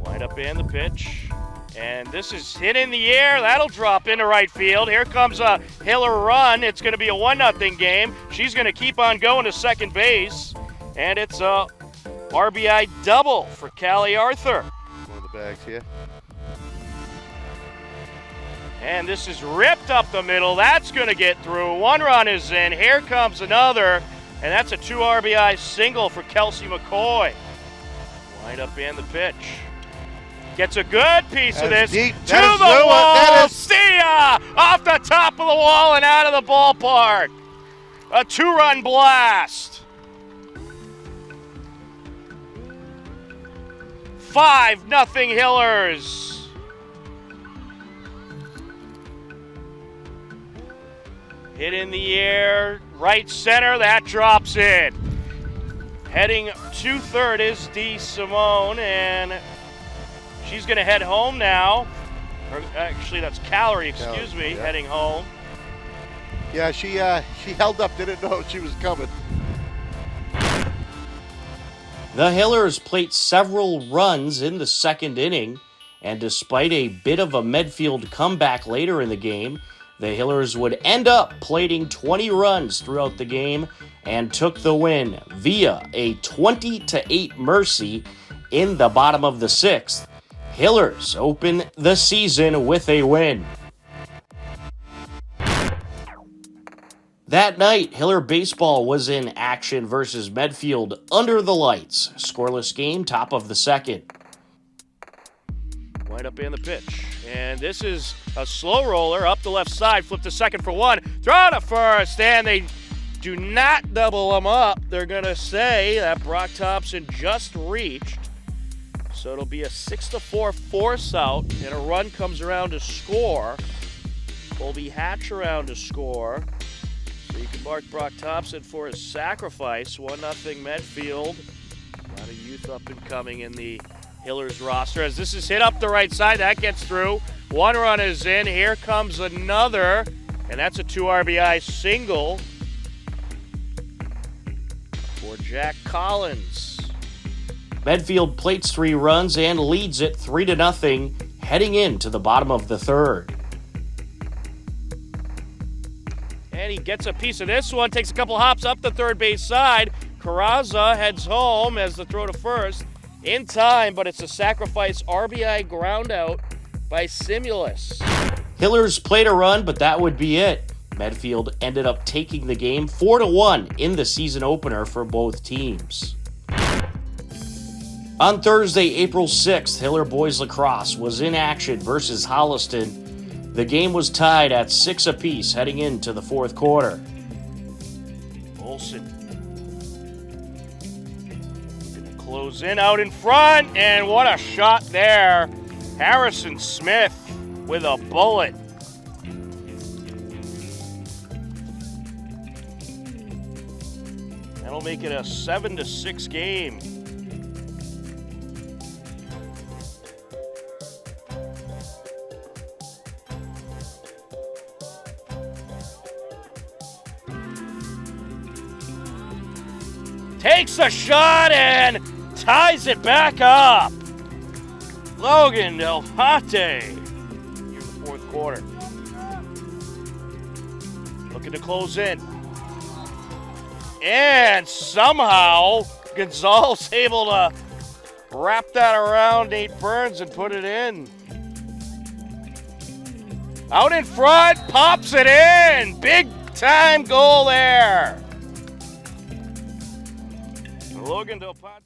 Wind up in the pitch. And this is hit in the air. That'll drop into right field. Here comes a Hiller run. It's going to be a 1-0 game. She's going to keep on going to second base. And it's a RBI double for Callie Arthur. One of the bags here. And this is ripped up the middle. That's going to get through. One run is in. Here comes another. And that's a 2 RBI single for Kelsey McCoy. Wind up in the pitch. Gets a good piece of this. Deep. To the wall. See ya! Off the top of the wall and out of the ballpark. A 2-run blast. 5-0 Hillers. Hit in the air, right center, that drops in. Heading to third is D. Simone, and she's going to head home now. Or actually, that's Calorie, excuse me, heading home. Yeah, she held up, didn't know she was coming. The Hillers played several runs in the second inning, and despite a bit of a Medfield comeback later in the game, the Hillers would end up plating 20 runs throughout the game and took the win via a 20-8 mercy in the bottom of the sixth. Hillers open the season with a win. That night, Hiller baseball was in action versus Medfield under the lights. Scoreless game, top of the second. Wind up in the pitch. And this is a slow roller up the left side. Flip to second for one. Throw to first. And they do not double them up. They're going to say that Brock Thompson just reached. So it'll be a 6-4 force out. And a run comes around to score. Colby Hatch around to score. So you can mark Brock Thompson for his sacrifice. 1-0 Medfield. A lot of youth up and coming in the Hillers roster. As this is hit up the right side, that gets through. One run is in. Here comes another. And that's a 2 RBI single for Jack Collins. Medfield plates 3 runs and leads it 3-0, heading into the bottom of the third. And he gets a piece of this one, takes a couple hops up the third base side. Carrazza heads home as the throw to first. In time, but it's a sacrifice RBI ground out by Simulus. Hillers played a run, but that would be it. Medfield ended up taking the game 4-1 in the season opener for both teams. On Thursday, April 6th, Hiller boys lacrosse was in action versus Holliston. The game was tied at 6 apiece heading into the fourth quarter. Olsen gonna close in out in front, and what a shot there. Harrison Smith with a bullet. That'll make it a 7-6 game. Takes a shot and ties it back up. Logan Del Ponte here in the fourth quarter. Looking to close in. And somehow Gonzalez able to wrap that around Nate Burns and put it in. Out in front, pops it in. Big time goal there. Logan Del Ponte.